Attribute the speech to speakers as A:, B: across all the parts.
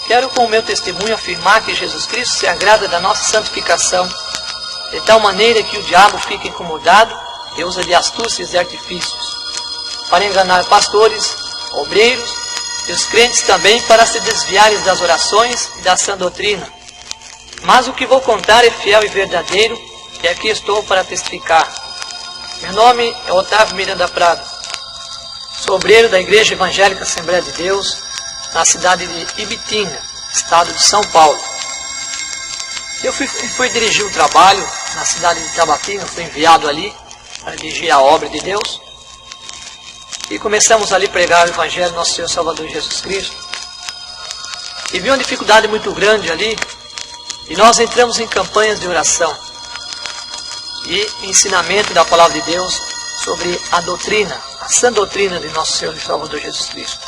A: Quero com o meu testemunho afirmar que Jesus Cristo se agrada da nossa santificação, de tal maneira que o diabo fica incomodado e usa de astúcias e artifícios, para enganar pastores, obreiros e os crentes também para se desviarem das orações e da sã doutrina. Mas o que vou contar é fiel e verdadeiro, e aqui estou para testificar. Meu nome é Otávio Miranda Prado. Sou obreiro da Igreja Evangélica Assembleia de Deus, na cidade de Ibitinga, estado de São Paulo. Eu fui dirigir um trabalho na cidade de Tabatinga, fui enviado ali para dirigir a obra de Deus. E começamos ali a pregar o Evangelho do nosso Senhor Salvador Jesus Cristo. E vi uma dificuldade muito grande ali, e nós entramos em campanhas de oração e ensinamento da Palavra de Deus sobre a doutrina, a sã doutrina de nosso Senhor e Salvador Jesus Cristo.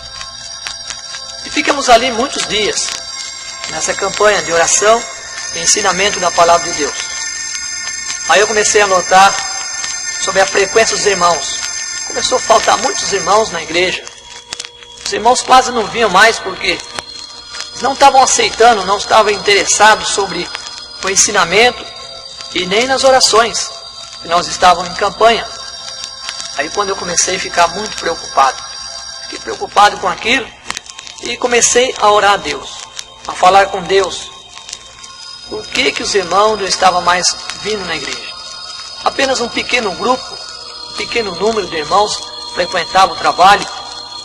A: E ficamos ali muitos dias, nessa campanha de oração e ensinamento da Palavra de Deus. Aí eu comecei a notar sobre a frequência dos irmãos. Começou a faltar muitos irmãos na igreja. Os irmãos quase não vinham mais porque eles não estavam aceitando, não estavam interessados sobre o ensinamento e nem nas orações, que nós estávamos em campanha. Aí quando eu comecei a ficar muito preocupado, fiquei preocupado com aquilo e comecei a orar a Deus, a falar com Deus. Por que os irmãos não estavam mais vindo na igreja? Apenas um pequeno grupo, um pequeno número de irmãos frequentava o trabalho.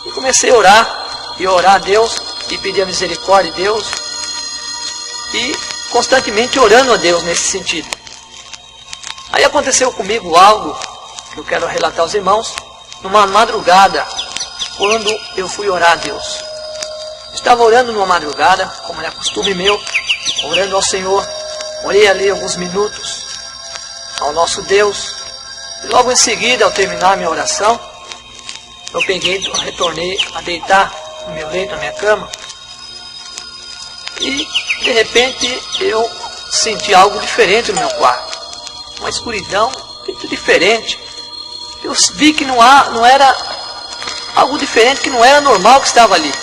A: E comecei a orar a Deus e pedir a misericórdia de Deus. E constantemente orando a Deus nesse sentido. Aí aconteceu comigo algo que eu quero relatar aos irmãos. Numa madrugada, quando eu fui orar a Deus. Estava orando numa madrugada, como é costume meu, orando ao Senhor. Orei ali alguns minutos ao nosso Deus. E logo em seguida, ao terminar a minha oração, eu retornei a deitar no meu leito, na minha cama. E, de repente, eu senti algo diferente no meu quarto. Uma escuridão muito diferente. Eu vi que não era algo diferente, que não era normal que estava ali.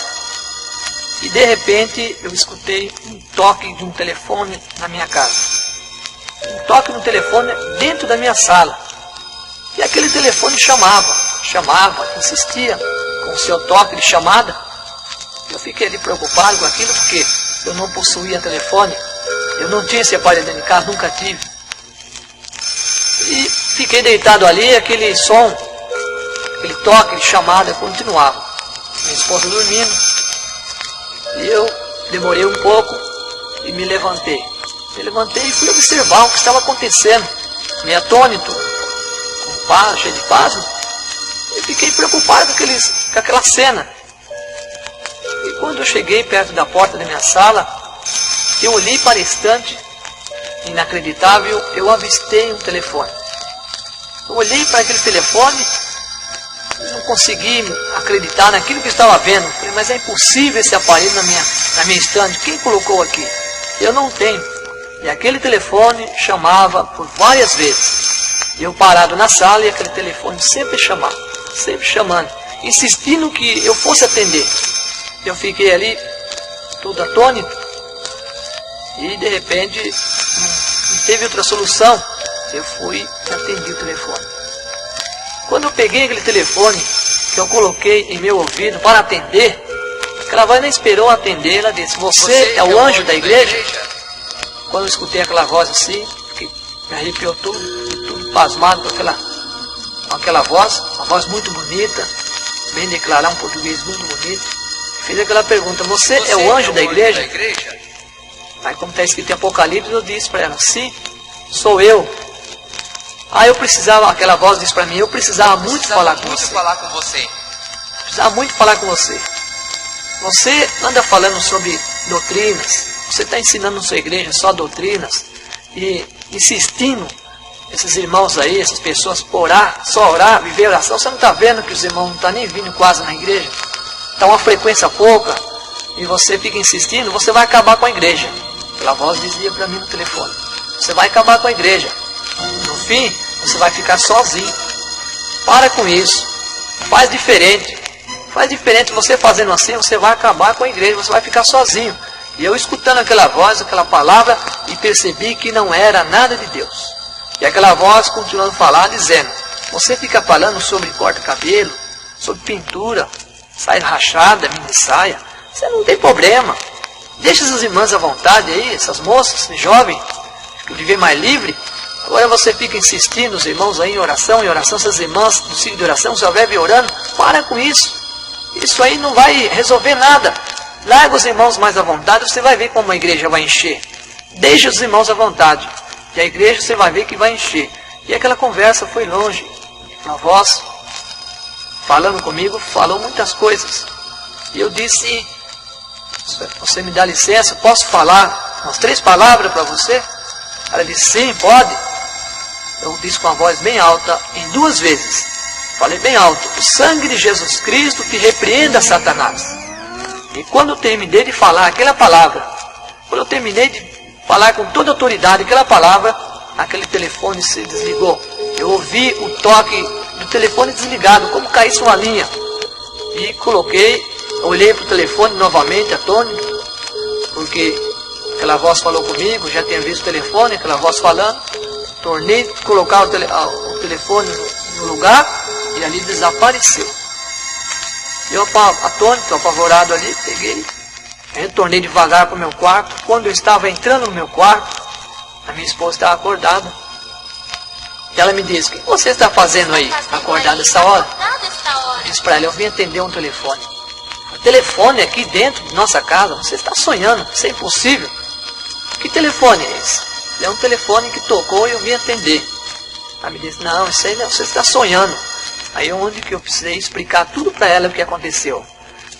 A: E, de repente, eu escutei um toque de um telefone na minha casa. Um toque no telefone dentro da minha sala. E aquele telefone chamava, insistia com o seu toque de chamada. Eu fiquei ali preocupado com aquilo porque eu não possuía telefone. Eu não tinha esse aparelho dentro de casa, nunca tive. E fiquei deitado ali, aquele som, aquele toque de chamada continuava. Minha esposa dormindo. E eu demorei um pouco e me levantei. Me levantei e fui observar o que estava acontecendo. Meio atônito, cheio de pasmo. E fiquei preocupado com aquela cena. E quando eu cheguei perto da porta da minha sala, eu olhei para a estante. Inacreditável, eu avistei um telefone. Eu olhei para aquele telefone e não consegui acreditar naquilo que eu estava vendo. Falei, mas é impossível esse aparelho na minha estante. Quem colocou aqui? Eu não tenho. E aquele telefone chamava por várias vezes. Eu parado na sala e aquele telefone sempre chamando, insistindo que eu fosse atender. Eu fiquei ali, todo atônito, e de repente não teve outra solução. Eu fui e atendi o telefone. Quando eu peguei aquele telefone, que eu coloquei em meu ouvido para atender, aquela voz nem esperou atender, ela disse, você é o anjo da igreja? Quando eu escutei aquela voz assim, me arrepiou tudo pasmado com aquela voz, uma voz muito bonita, bem declarar, um português muito bonito. Fiz aquela pergunta, você é o anjo da igreja? Aí como está escrito em Apocalipse, eu disse para ela, sim, sou eu. Aí eu precisava, aquela voz disse para mim, eu precisava muito falar com você. Precisava muito falar com você. Você anda falando sobre doutrinas, você está ensinando na sua igreja só doutrinas, e insistindo esses irmãos aí, essas pessoas, só orar, viver oração. Você não está vendo que os irmãos não estão nem vindo quase na igreja? Está uma frequência pouca, e você fica insistindo, você vai acabar com a igreja. Aquela voz dizia para mim no telefone, você vai acabar com a igreja. No fim, você vai ficar sozinho. Para com isso. Faz diferente. Você fazendo assim, você vai acabar com a igreja, você vai ficar sozinho. E eu escutando aquela voz, aquela palavra, e percebi que não era nada de Deus. E aquela voz continuando a falar, dizendo: você fica falando sobre corta-cabelo, sobre pintura, saia rachada, mini saia, você não tem problema. Deixa essas irmãs à vontade aí, essas moças, jovens, que viver mais livre. Agora você fica insistindo, os irmãos aí em oração, essas irmãs do ciclo de oração, só vive orando. Para com isso. Isso aí não vai resolver nada. Larga os irmãos mais à vontade, você vai ver como a igreja vai encher. Deixa os irmãos à vontade. E a igreja você vai ver que vai encher. E aquela conversa foi longe. A voz, falando comigo, falou muitas coisas. E eu disse: você me dá licença, posso falar umas 3 palavras para você? Ela disse: sim, pode. Eu disse com a voz bem alta, em 2 vezes. Falei bem alto: o sangue de Jesus Cristo te repreenda, Satanás. E quando eu terminei de falar aquela palavra, quando eu terminei de falar com toda autoridade aquela palavra, aquele telefone se desligou. Eu ouvi o toque do telefone desligado, como caísse uma linha. E olhei para o telefone novamente, atônito, porque aquela voz falou comigo, já tinha visto o telefone, aquela voz falando. Tornei a colocar o telefone no lugar e ali desapareceu. Eu atônito, apavorado ali, peguei, retornei devagar para o meu quarto. Quando eu estava entrando no meu quarto, a minha esposa estava acordada. E ela me disse: o que você está fazendo aí, acordada essa hora? Eu disse para ela: eu vim atender um telefone. O telefone aqui dentro de nossa casa, você está sonhando, isso é impossível. Que telefone é esse? É um telefone que tocou e eu vim atender. Ela me disse: não, isso aí não, você está sonhando. Aí onde que eu precisei explicar tudo para ela o que aconteceu.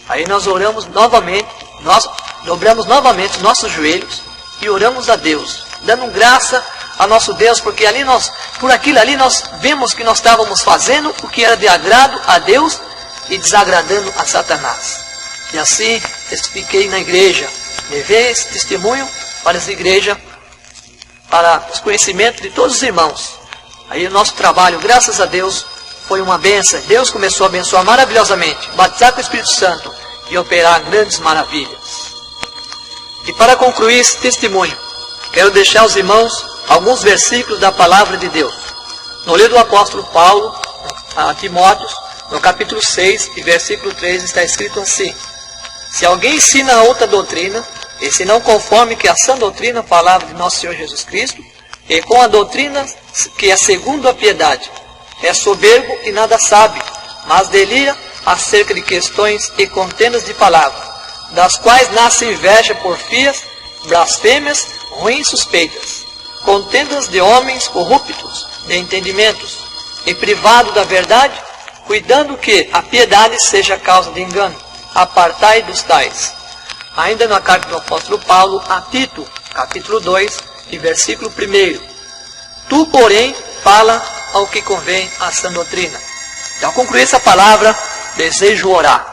A: Aí nós oramos novamente, nós dobramos novamente os nossos joelhos e oramos a Deus, dando graça a nosso Deus, porque ali por aquilo ali nós vemos que nós estávamos fazendo o que era de agrado a Deus e desagradando a Satanás. E assim testifiquei na igreja, levei esse testemunho para essa igreja, para os conhecimentos de todos os irmãos. Aí o nosso trabalho, graças a Deus, foi uma bênção. Deus começou a abençoar maravilhosamente, batizar com o Espírito Santo e operar grandes maravilhas. E para concluir esse testemunho, quero deixar aos irmãos alguns versículos da palavra de Deus. No livro do apóstolo Paulo, a Timóteo, no capítulo 6 e versículo 3, está escrito assim: se alguém ensina outra doutrina, e se não conforme que a sã doutrina, a palavra de nosso Senhor Jesus Cristo, e com a doutrina que é segundo a piedade, é soberbo e nada sabe, mas delira acerca de questões e contendas de palavras, das quais nasce inveja, porfias, blasfêmias, ruins suspeitas, contendas de homens corruptos, de entendimentos, e privado da verdade, cuidando que a piedade seja causa de engano. Apartai dos tais. Ainda na carta do apóstolo Paulo a Tito, capítulo 2 e versículo 1. Tu, porém, fala ao que convém à sã doutrina. Então, ao concluir essa palavra, desejo orar.